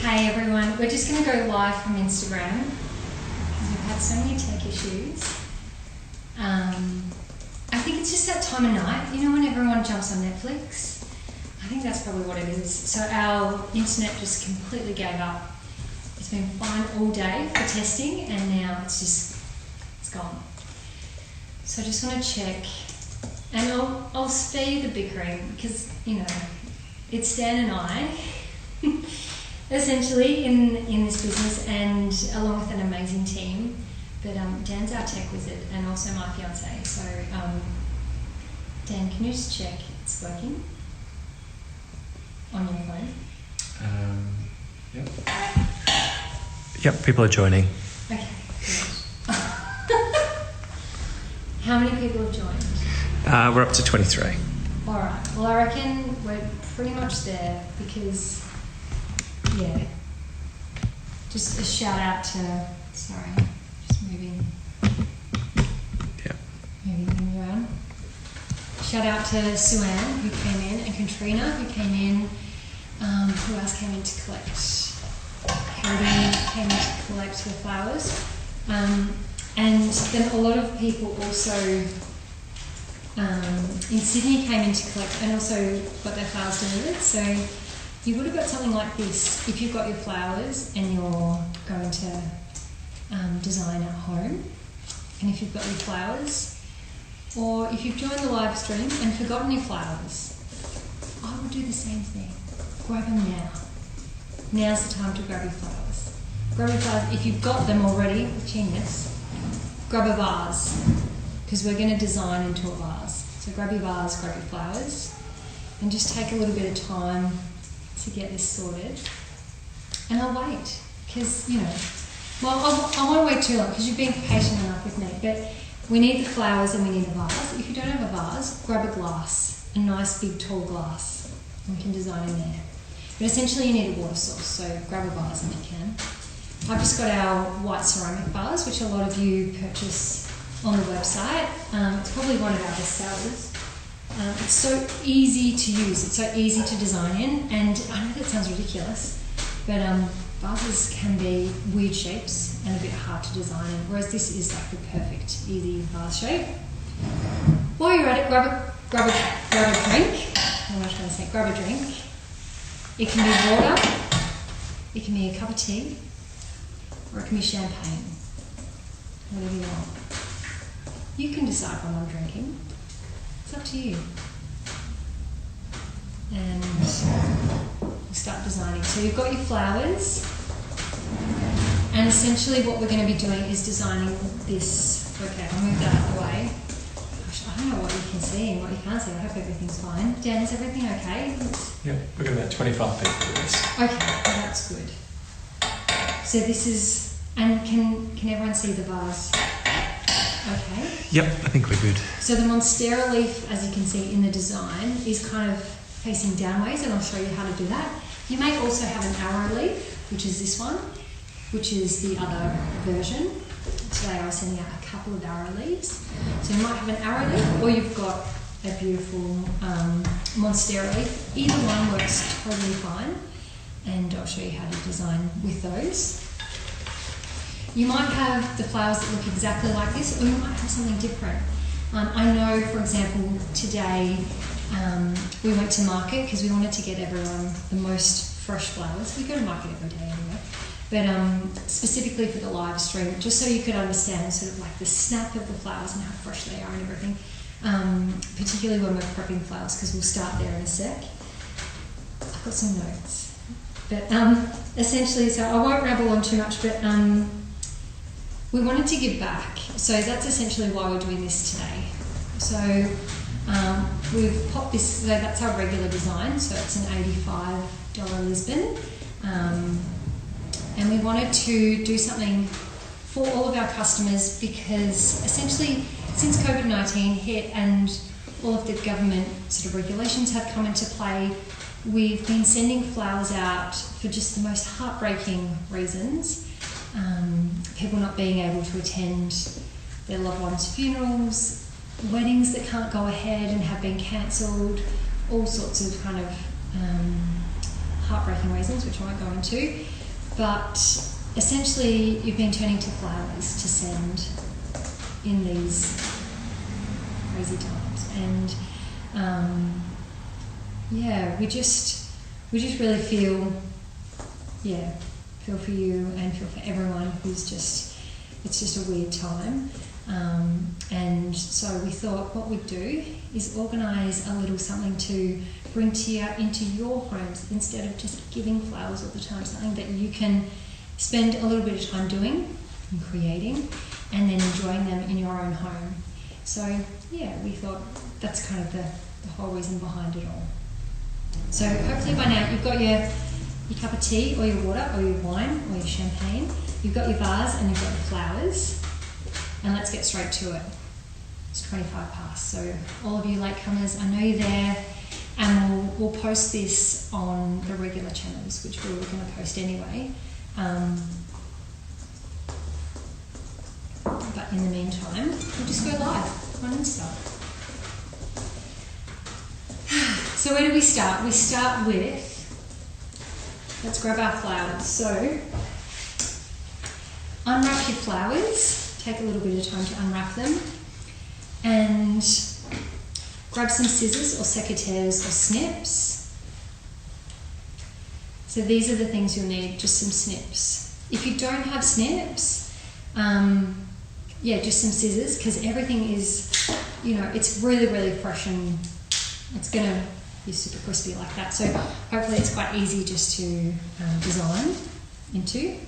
Hey everyone, we're just going to go live from Instagram because we've had so many tech issues. I think it's just that time of night, you know, when everyone jumps on Netflix. I think that's probably what it is. So our internet just completely gave up. It's been fine all day for testing and now it's gone. So I just want to check, and I'll spare the bickering because, you know, it's Dan and I essentially in this business, and along with an amazing team. But Dan's our tech wizard and also my fiance. So Dan, can you just check it's working on your phone? Yep. Yep, people are joining. Okay, good. How many people have joined? We're up to 23. All right. Well, I reckon we're pretty much there because, yeah. Just a shout out to, sorry, just moving. Yep. Moving them around. Shout out to Suanne who came in and Katrina who came in. Who else came in to collect? Katie came in to collect the flowers. And then a lot of people also in Sydney came in to collect and also got their flowers delivered. So you would have got something like this if you've got your flowers and you're going to design at home. And if you've got your flowers, or if you've joined the live stream and forgotten your flowers, I would do the same thing. Grab them now. Now's the time to grab your flowers. Grab your flowers. If you've got them already, genius, grab a vase, because we're going to design into a vase. So grab your vase, grab your flowers, and just take a little bit of time to get this sorted. And I'll wait, because, you know, well, I won't wait too long, because you've been patient enough with me, but we need the flowers and we need a vase. If you don't have a vase, grab a glass, a nice big tall glass, and we can design in there. But essentially you need a water source, so grab a vase if you can. I've just got our white ceramic vase, which a lot of you purchase on the website. It's probably one of our best sellers. It's so easy to use, it's so easy to design in, and I know that sounds ridiculous, but vases can be weird shapes and a bit hard to design in, whereas this is like the perfect, easy vase shape. While you're at it, grab a drink. What am I trying to say? Grab a drink. It can be water, it can be a cup of tea, or it can be champagne. Whatever you want. You can decide what I'm drinking. It's up to you. And we'll start designing. So you've got your flowers, and essentially what we're going to be doing is designing this. Okay, I'll move that out of the way. Gosh, I don't know what you can see and what you can't see. I hope everything's fine. Dan, is everything okay? Yep, we've got about 25 people with this. Okay, well, that's good. So this is, and can everyone see the vase? Okay. Yep, I think we're good. So the monstera leaf, as you can see in the design, is kind of facing downways, and I'll show you how to do that. You may also have an arrow leaf, which is this one, which is the other version. Today I was sending out a couple of arrow leaves. So you might have an arrow leaf, or you've got a beautiful monstera leaf. Either one works totally fine, and I'll show you how to design with those. You might have the flowers that look exactly like this, or you might have something different. I know, for example, today we went to market because we wanted to get everyone the most fresh flowers. We go to market every day anyway. But specifically for the live stream, just so you could understand sort of like the snap of the flowers and how fresh they are and everything, particularly when we're prepping flowers, because we'll start there in a sec. I've got some notes. But essentially, so I won't ramble on too much, but we wanted to give back. So that's essentially why we're doing this today. So we've popped this, so that's our regular design, so it's an $85 Lisbon. And we wanted to do something for all of our customers because essentially since COVID-19 hit and all of the government sort of regulations have come into play, we've been sending flowers out for just the most heartbreaking reasons. People not being able to attend their loved ones' funerals, weddings that can't go ahead and have been cancelled, all sorts of kind of heartbreaking reasons, which I won't go into. But essentially, you've been turning to flowers to send in these crazy times, and yeah, we just really feel for you and feel for everyone who's it's just a weird time. And so we thought what we'd do is organise a little something to bring into your homes, instead of just giving flowers all the time, something that you can spend a little bit of time doing and creating, and then enjoying them in your own home. So yeah, we thought that's kind of the whole reason behind it all. So hopefully by now you've got your cup of tea, or your water, or your wine, or your champagne. You've got your vase and you've got your flowers. And let's get straight to it. It's 25 past, so all of you latecomers, I know you're there, and we'll post this on the regular channels, which we were going to post anyway. But in the meantime, we'll just go live on Insta. So where do we start? We start with, let's grab our flowers. So unwrap your flowers. Take a little bit of time to unwrap them, and grab some scissors or secateurs or snips. So these are the things you'll need, just some snips. If you don't have snips, just some scissors, because everything is, it's really, really fresh and it's going to be super crispy like that. So hopefully it's quite easy just to design into.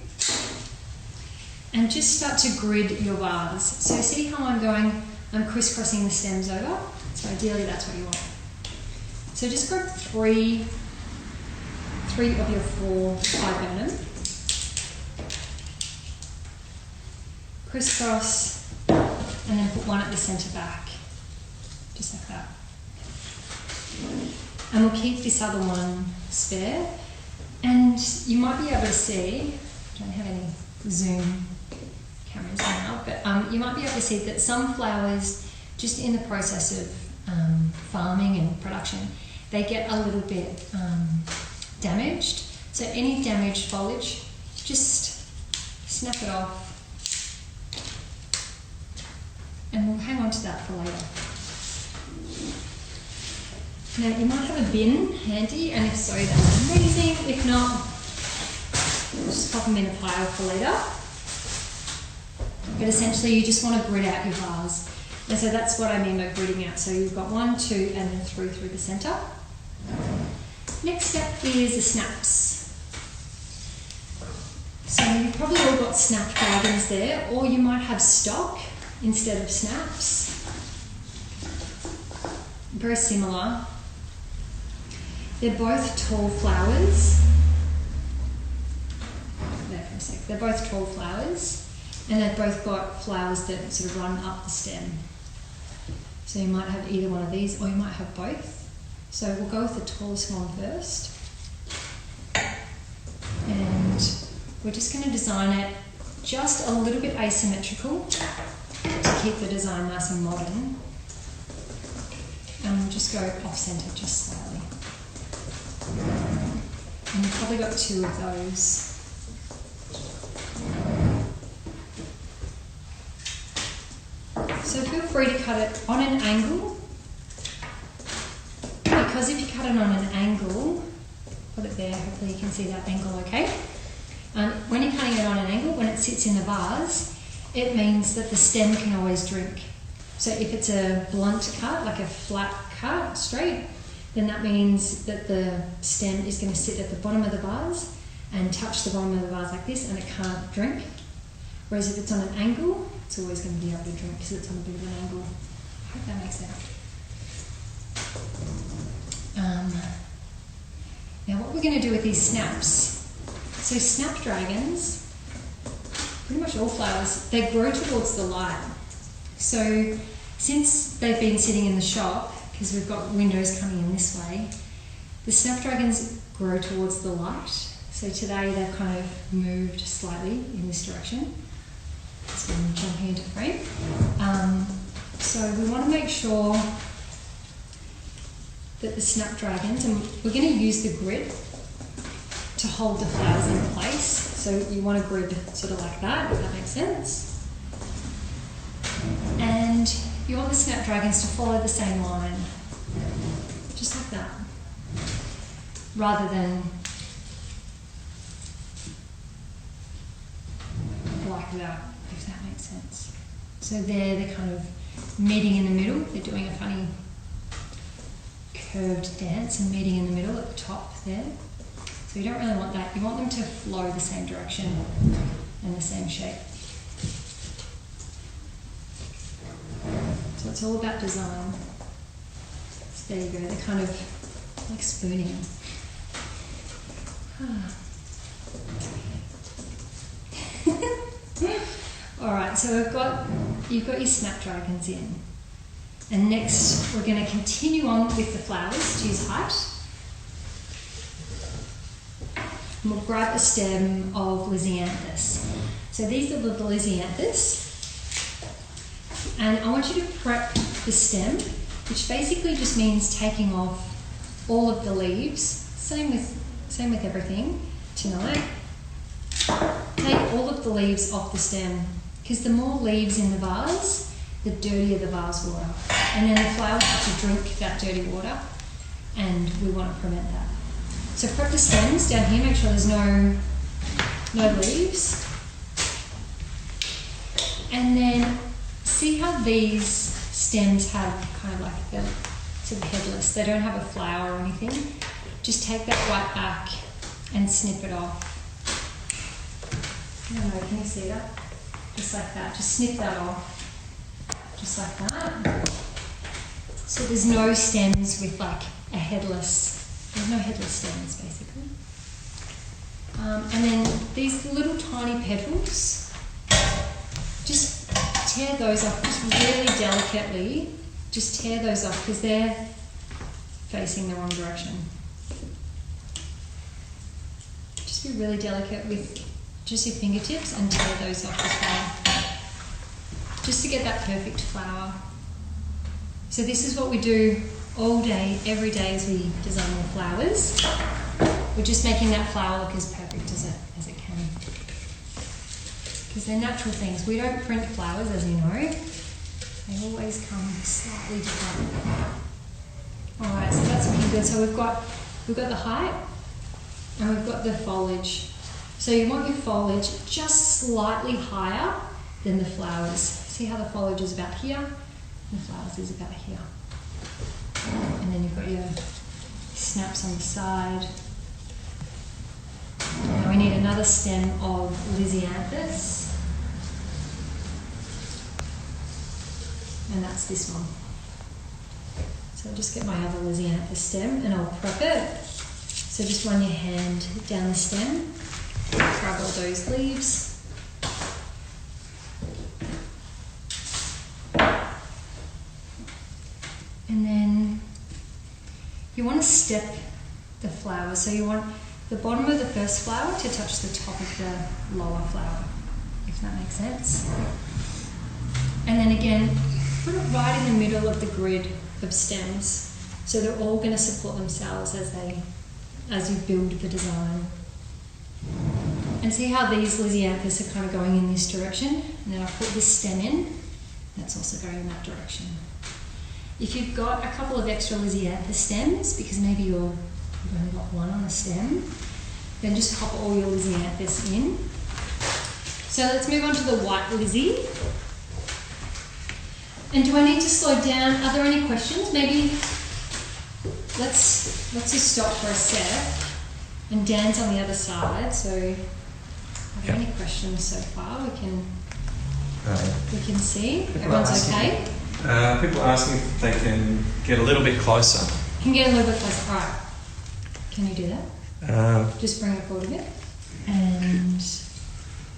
And just start to grid your vase. So see how I'm crisscrossing the stems over? So ideally that's what you want. So just grab three of your 4 viburnum. Crisscross, and then put one at the centre back. Just like that. And we'll keep this other one spare. And you might be able to see, I don't have any zoom cameras now, but you might be able to see that some flowers, just in the process of farming and production, they get a little bit damaged. So any damaged foliage, just snap it off, and we'll hang on to that for later. Now you might have a bin handy, and if so, that's amazing. If not, just pop them in a pile for later. But essentially you just want to grid out your vase. And so that's what I mean by gridding out. So you've got 1, 2, and then 3 through the centre. Next step is the snaps. So you've probably all got snapdragons there, or you might have stock instead of snaps. Very similar. They're both tall flowers. There for a sec. They're both tall flowers. And they've both got flowers that sort of run up the stem. So you might have either one of these, or you might have both. So we'll go with the tallest one first. And we're just going to design it just a little bit asymmetrical to keep the design nice and modern. And we'll just go off-centre just slightly. And you've probably got 2 of those. So feel free to cut it on an angle, because if you cut it on an angle, put it there, hopefully you can see that angle okay. When you're cutting it on an angle, when it sits in the vase, it means that the stem can always drink. So if it's a blunt cut, like a flat cut, straight, then that means that the stem is going to sit at the bottom of the vase and touch the bottom of the vase like this, and it can't drink. Whereas if it's on an angle, it's always going to be able to drink because it's on a bit of an angle. I hope that makes sense. Now what we're going to do with these snaps, so snapdragons, pretty much all flowers, they grow towards the light. So since they've been sitting in the shop, because we've got windows coming in this way, the snapdragons grow towards the light. So today they've kind of moved slightly in this direction. So I'm jumping into frame. So we want to make sure that the snapdragons, and we're going to use the grid to hold the flowers in place. So you want a grid sort of like that, if that makes sense. And you want the snapdragons to follow the same line, just like that, rather than like that, if that makes sense. So they're kind of meeting in the middle. They're doing a funny curved dance and meeting in the middle at the top there. So you don't really want that. You want them to flow the same direction and the same shape. So it's all about design. So there you go. They're kind of like spooning. All right. So you've got your snapdragons in. And next, we're going to continue on with the flowers to use height. And we'll grab a stem of Lisianthus. So these are the Lisianthus. And I want you to prep the stem, which basically just means taking off all of the leaves. Same with everything tonight. Take all of the leaves off the stem, because the more leaves in the vase, the dirtier the vase water. And then the flowers have to drink that dirty water, and we want to prevent that. So prep the stems down here, make sure there's no leaves. And then see how these stems have kind of like the sort of headless. They don't have a flower or anything. Just take that white back and snip it off. I don't know, can you see that? Just like that, just snip that off. Just like that. So there's no stems with like a headless, there's no headless stems basically. And then these little tiny petals, just tear those off, just really delicately, just tear those off because they're facing the wrong direction. Just be really delicate with just your fingertips and tear those off as well. Just to get that perfect flower. So this is what we do all day, every day as we design the flowers. We're just making that flower look as perfect as it can. Because they're natural things. We don't print flowers, as you know. They always come slightly different. Alright, so that's looking good. So we've got the height and we've got the foliage. So you want your foliage just slightly higher than the flowers. See how the foliage is about here? And the flowers is about here. And then you've got your snaps on the side. Now we need another stem of Lisianthus. And that's this one. So I'll just get my other Lisianthus stem and I'll prep it. So just run your hand down the stem, grab all those leaves. And then you want to step the flowers. So you want the bottom of the first flower to touch the top of the lower flower, if that makes sense. And then again, put it right in the middle of the grid of stems. So they're all going to support themselves as you build the design. And see how these Lisianthus are kind of going in this direction? And then I put this stem in, that's also going in that direction. If you've got a couple of extra Lisianthus stems, because maybe you've only got one on a stem, then just pop all your Lisianthus in. So let's move on to the white Lizzie. And do I need to slow down? Are there any questions? Maybe let's just stop for a sec and dance on the other side. So are there any questions so far? We can see. Everyone's okay? People asking if they can get a little bit closer. Can get a little bit closer. All right. Can you do that? Just bring it forward a bit. And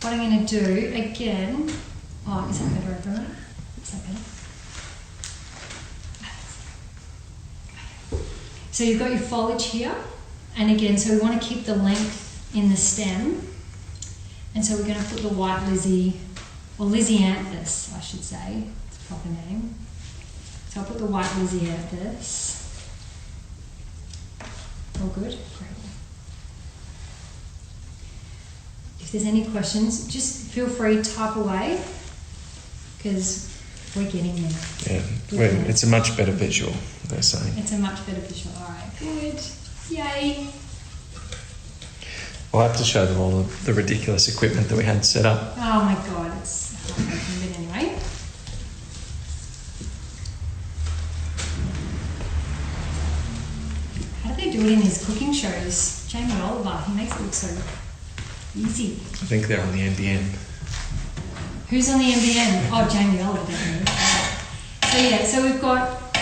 what I'm going to do again. Oh, is that better, everyone? Is that better? So you've got your foliage here. And again, so we want to keep the length in the stem. And so we're going to put the white Lizzie, or Lisianthus, I should say. Proper name. So I'll put the white Lisianthus. All good? Great. if there's any questions, just feel free to type away because we're getting there. Yeah, it's a much better visual, they're saying. It's a much better visual. All right, good. Yay. I'll have to show them all the ridiculous equipment that we had set up. Oh my God, it's heartbreaking, but anyway. How do they do it in these cooking shows? Jamie Oliver, he makes it look so easy. I think they're on the NBN. Who's on the NBN? Oh, Jamie Oliver, definitely. So yeah, so we've got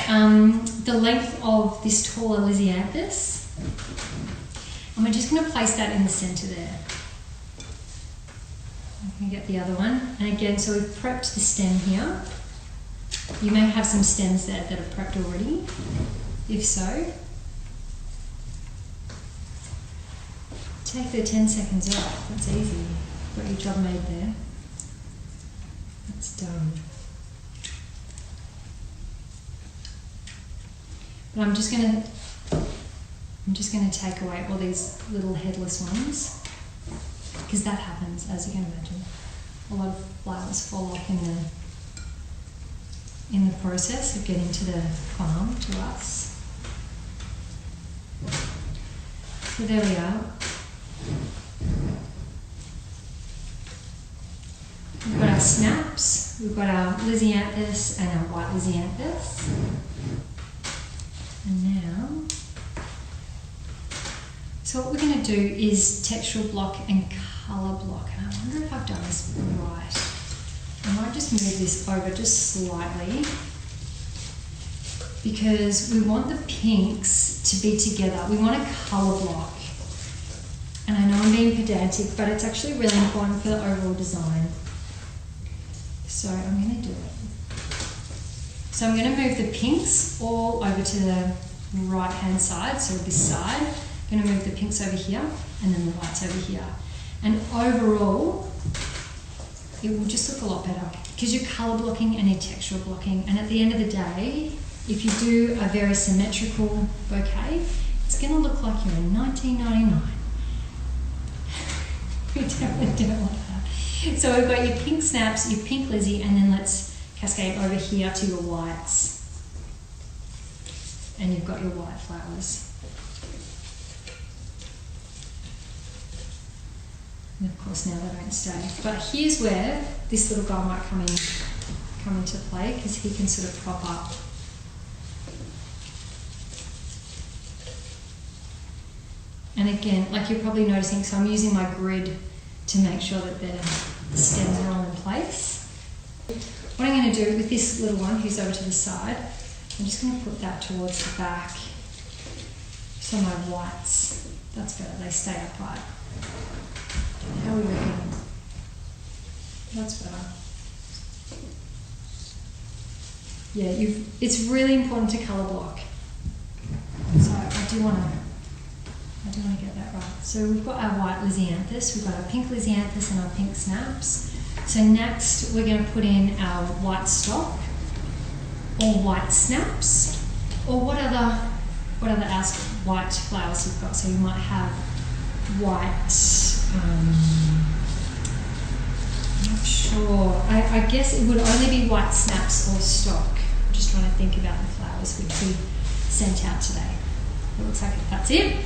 the length of this taller Lysianthus. And we're just going to place that in the centre there. I'm going to get the other one. And again, so we've prepped the stem here. You may have some stems there that are prepped already. If so, take the 10 seconds off. That's easy. Got your job made there. That's done. But I'm just going to take away all these little headless ones because that happens, as you can imagine. A lot of flowers fall off in the process of getting to the farm to us. So there we are. We've got our snaps, we've got our Lysianthus and our white Lysianthus. And now, so what we're going to do is textural block and colour block. And I wonder if I've done this right. I might just move this over just slightly because we want the pinks to be together. We want a colour block. And I know I'm being pedantic, but it's actually really important for the overall design. So I'm going to do it. So I'm going to move the pinks all over to the right hand side, so this side. I'm going to move the pinks over here and then the whites over here. And overall, it will just look a lot better because you're colour blocking and you're texture blocking. And at the end of the day, if you do a very symmetrical bouquet, it's going to look like you're in 1999. We definitely don't want that. So we've got your pink snaps, your pink Lizzie, and then let's cascade over here to your whites. And you've got your white flowers. And of course now they don't stay. But here's where this little guy might come into play because he can sort of prop up. And again, like you're probably noticing, so I'm using my grid to make sure that the stems are all in place. What I'm going to do with this little one who's over to the side, I'm just going to put that towards the back. So my whites, that's better, they stay upright. How are we looking? That's better. Yeah, it's really important to colour block. So I do want to get that right. So we've got our white Lysianthus, we've got our pink Lysianthus and our pink snaps. So next we're going to put in our white stock or white snaps, or what other white flowers you've got. So you might have white, I'm not sure. I guess it would only be white snaps or stock. I'm just trying to think about the flowers which we sent out today. It looks like that's it.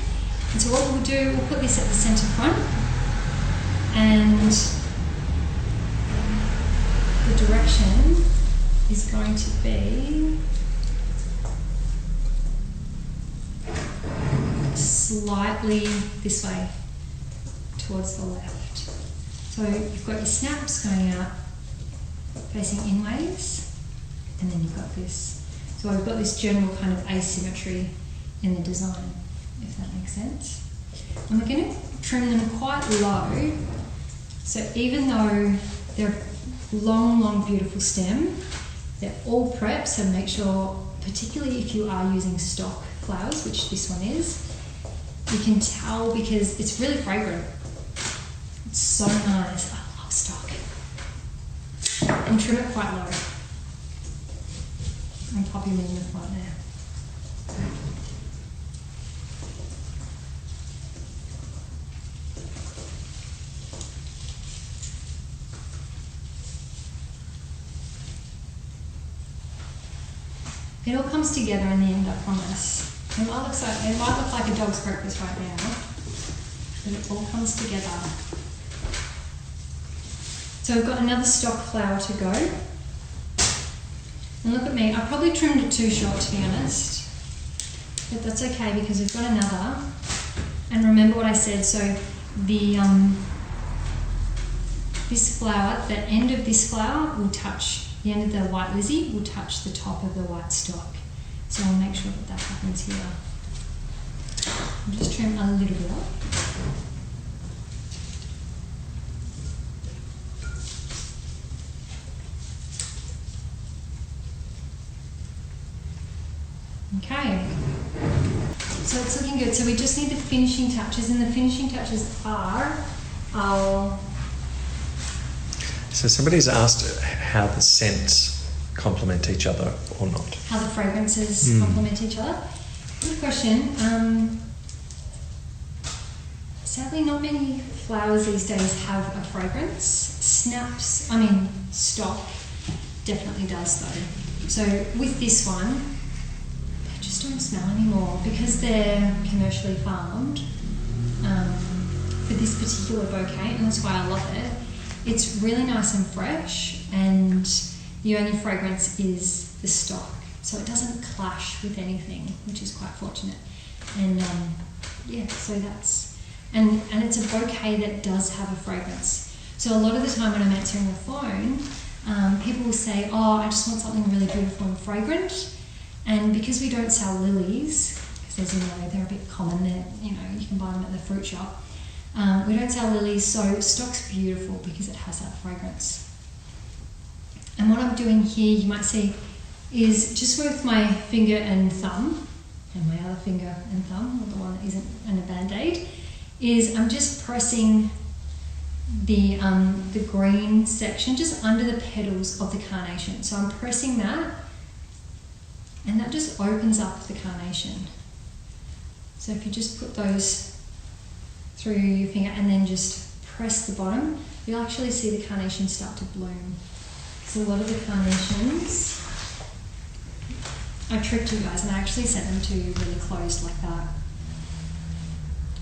And so what we'll do, we'll put this at the centre front, and the direction is going to be slightly this way towards the left. So you've got your snaps going out facing inways, and then you've got this. So we've got this general kind of asymmetry in the design, if that makes sense. And we're going to trim them quite low, so even though they're long, beautiful stem, they're all prepped, so make sure, particularly if you are using stock flowers, which this one is, you can tell because it's really fragrant. It's so nice. I love stock. And trim it quite low. And pop him in the front there. It all comes together in the end, I promise. It might look like a dog's breakfast right now, but it all comes together. So we've got another stock flower to go. And look at me, I probably trimmed it too short, to be honest. But that's okay because we've got another. And remember what I said, so the this flower, the end of this flower will touch, the end of the white lizzie will touch the top of the white stalk. So I'll make sure that that happens here. I'll just trim a little bit up. Okay, so it's looking good. So we just need the finishing touches, and the finishing touches are, So somebody's asked how the scents complement each other or not. how the fragrances complement each other. Good question. Sadly, not many flowers these days have a fragrance. Stock definitely does though. So with this one, they just don't smell anymore because they're commercially farmed for this particular bouquet, and that's why I love it. It's really nice and fresh, and the only fragrance is the stock, so it doesn't clash with anything, which is quite fortunate. And so that's, and it's a bouquet that does have a fragrance. So a lot of the time when I'm answering the phone, people will say, oh, I just want something really beautiful and fragrant. And because we don't sell lilies, because as you know, they're a bit common, you can buy them at the fruit shop. We don't sell lilies, so stock's beautiful because it has that fragrance. And what I'm doing here, you might see, is just with my finger and thumb, and my other finger and thumb, or the one that isn't in a band-aid, is I'm just pressing the green section just under the petals of the carnation. So I'm pressing that, and that just opens up the carnation. So if you just put those through your finger and then just press the bottom, you'll actually see the carnation start to bloom. So a lot of the carnations, I tricked you guys and I actually set them to really closed like that.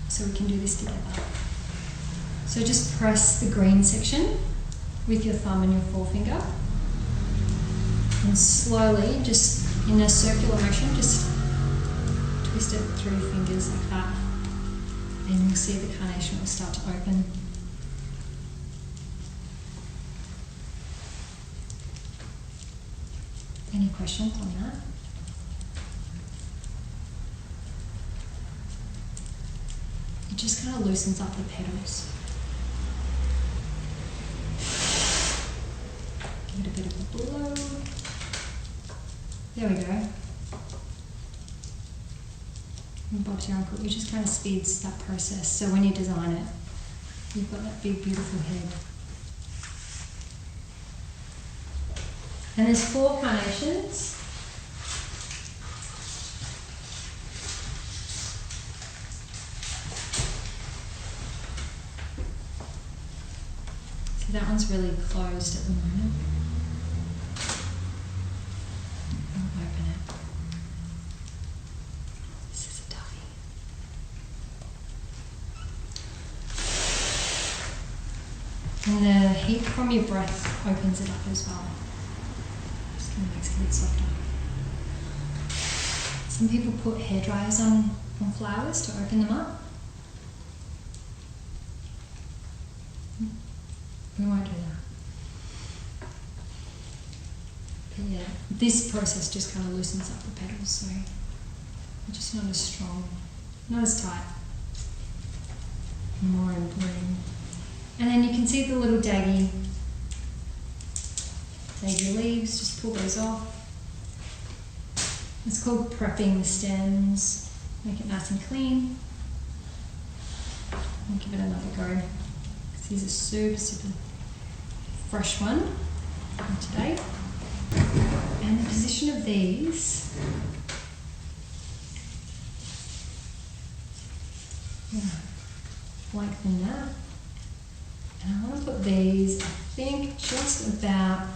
So we can do this together. So just press the green section with your thumb and your forefinger, and slowly, just in a circular motion, just twist it through your fingers like that, and you'll see the carnation will start to open. Any questions on that? It just kind of loosens up the petals. Give it a bit of a blow. There we go. And Bob's your uncle. It just kind of speeds that process. So when you design it, you've got that big, beautiful head. And there's 4 carnations. So that one's really closed at the moment. I'll open it. This is a toughie. And the heat from your breath opens it up as well. Just kind of makes it a bit softer. Some people put hair dryers on flowers to open them up. We won't do that. But yeah, this process just kind of loosens up the petals, so they're just not as strong, not as tight, more in bloom. And then you can see the little daggy leaves, just pull those off. It's called prepping the stems, make it nice and clean. I'll give it another go. These are super, super fresh one from today. And the position of these, lengthen that. And I want to put these, I think, just about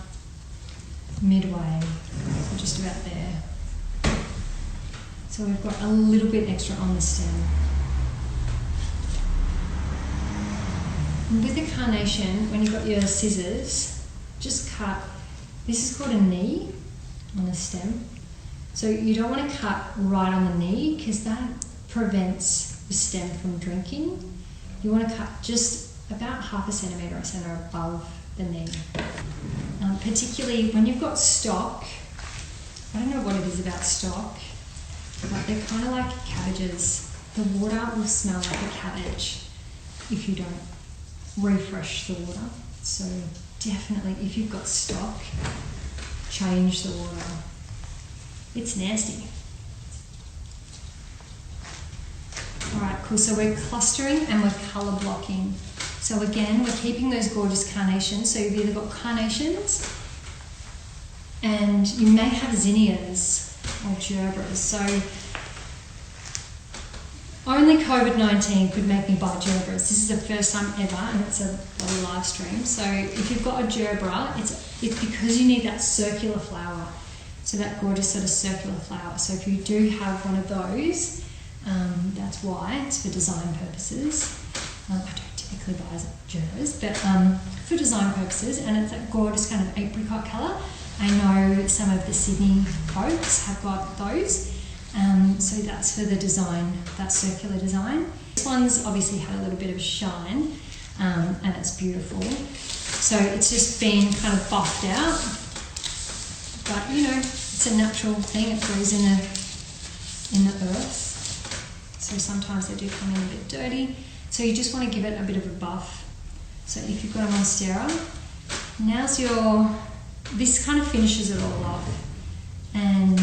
midway, so just about there. So we've got a little bit extra on the stem. And with the carnation, when you've got your scissors, just cut, this is called a knee on the stem. So you don't want to cut right on the knee because that prevents the stem from drinking. You want to cut just about 0.5 centimetre or so above the knee. Particularly when you've got stock, I don't know what it is about stock, but they're kind of like cabbages. The water will smell like a cabbage if you don't refresh the water. So definitely, if you've got stock, change the water. It's nasty. Alright, cool. So we're clustering and we're colour blocking. So again, we're keeping those gorgeous carnations. So you've either got carnations and you may have zinnias or gerbras. So only COVID-19 could make me buy gerbras. This is the first time ever, and it's a bloody live stream. So if you've got a gerbera, it's because you need that circular flower. So that gorgeous sort of circular flower. So if you do have one of those, that's why, it's for design purposes. I don't typically buy gerbas, but for design purposes, and it's that gorgeous kind of apricot colour. I know some of the Sydney folks have got those. So that's for the design, that circular design. This one's obviously had a little bit of shine, and it's beautiful. So it's just been kind of buffed out, but you know, it's a natural thing. It grows in the earth. So sometimes they do come in a bit dirty. So you just want to give it a bit of a buff. So if you've got a monstera, now's this kind of finishes it all off. And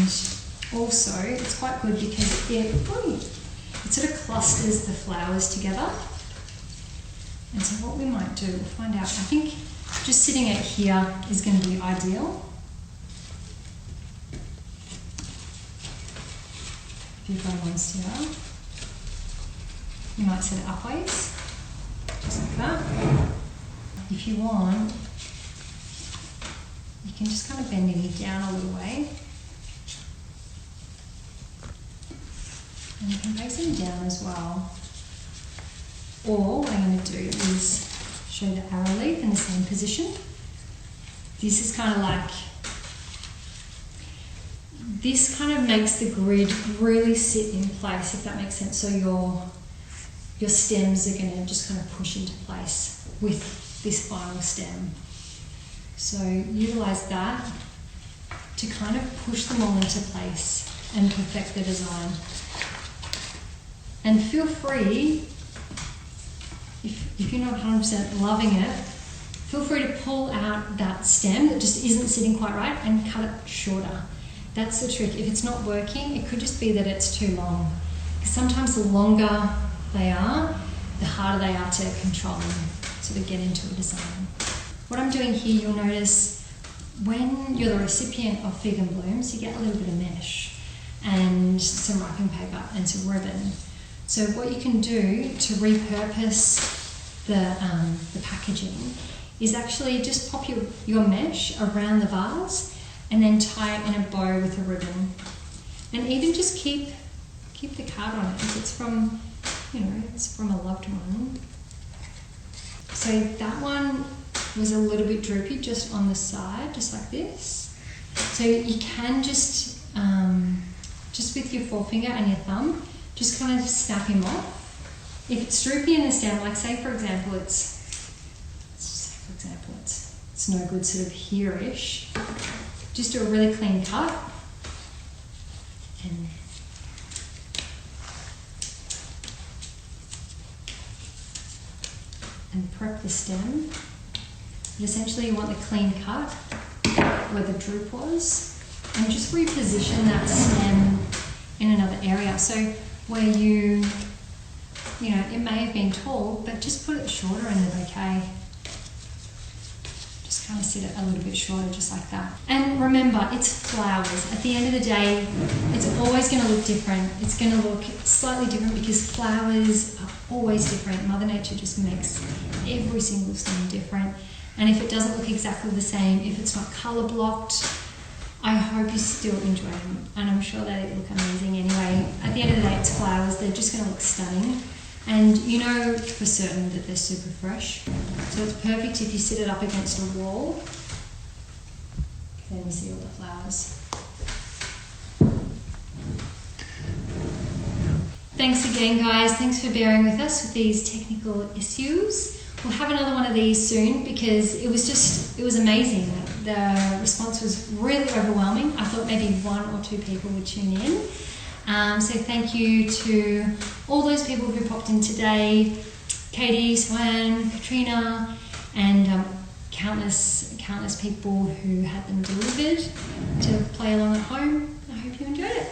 also, it's quite good because it sort of clusters the flowers together. And so what we might do, we'll find out. I think just sitting it here is going to be ideal. If you've got a monstera, you might set it upwards, just like that. If you want, you can just kind of bend it down a little way. And you can face them down as well. Or what I'm going to do is show the arrow leaf in the same position. This is kind of like, this kind of makes the grid really sit in place, if that makes sense. So your stems are going to just kind of push into place with this final stem. So utilise that to kind of push them all into place and perfect the design. And feel free, if you're not 100% loving it, feel free to pull out that stem that just isn't sitting quite right and cut it shorter. That's the trick. If it's not working, it could just be that it's too long. Because sometimes the longer they are, the harder they are to control and sort of get into a design. What I'm doing here, you'll notice when you're the recipient of Fig and Blooms, you get a little bit of mesh and some wrapping paper and some ribbon. So what you can do to repurpose the packaging is actually just pop your mesh around the vase and then tie it in a bow with a ribbon. And even just keep the card on it if it's from, it's from a loved one. So that one was a little bit droopy just on the side, just like this. So you can just with your forefinger and your thumb, just kind of snap him off. If it's droopy in the stem, like say for example it's no good sort of here-ish, just do a really clean cut and prep the stem. But essentially you want the clean cut where the droop was and just reposition that stem in another area. So where it may have been tall, but just put it shorter in the bouquet. Just kind of sit it a little bit shorter, just like that. And remember, it's flowers. At the end of the day, it's always going to look different. It's going to look slightly different because flowers are always different. Mother Nature just makes every single thing different. And if it doesn't look exactly the same, if it's not colour blocked, I hope you still enjoy them, and I'm sure they look amazing anyway. At the end of the day, it's flowers, they're just going to look stunning, and you know for certain that they're super fresh. So it's perfect if you sit it up against a wall, then you see all the flowers. Thanks again, guys. Thanks for bearing with us with these technical issues. We'll have another one of these soon because it was amazing. The response was really overwhelming. I thought maybe 1 or 2 people would tune in. So thank you to all those people who popped in today, Katie, Swan, Katrina, and countless people who had them delivered to play along at home. I hope you enjoyed it.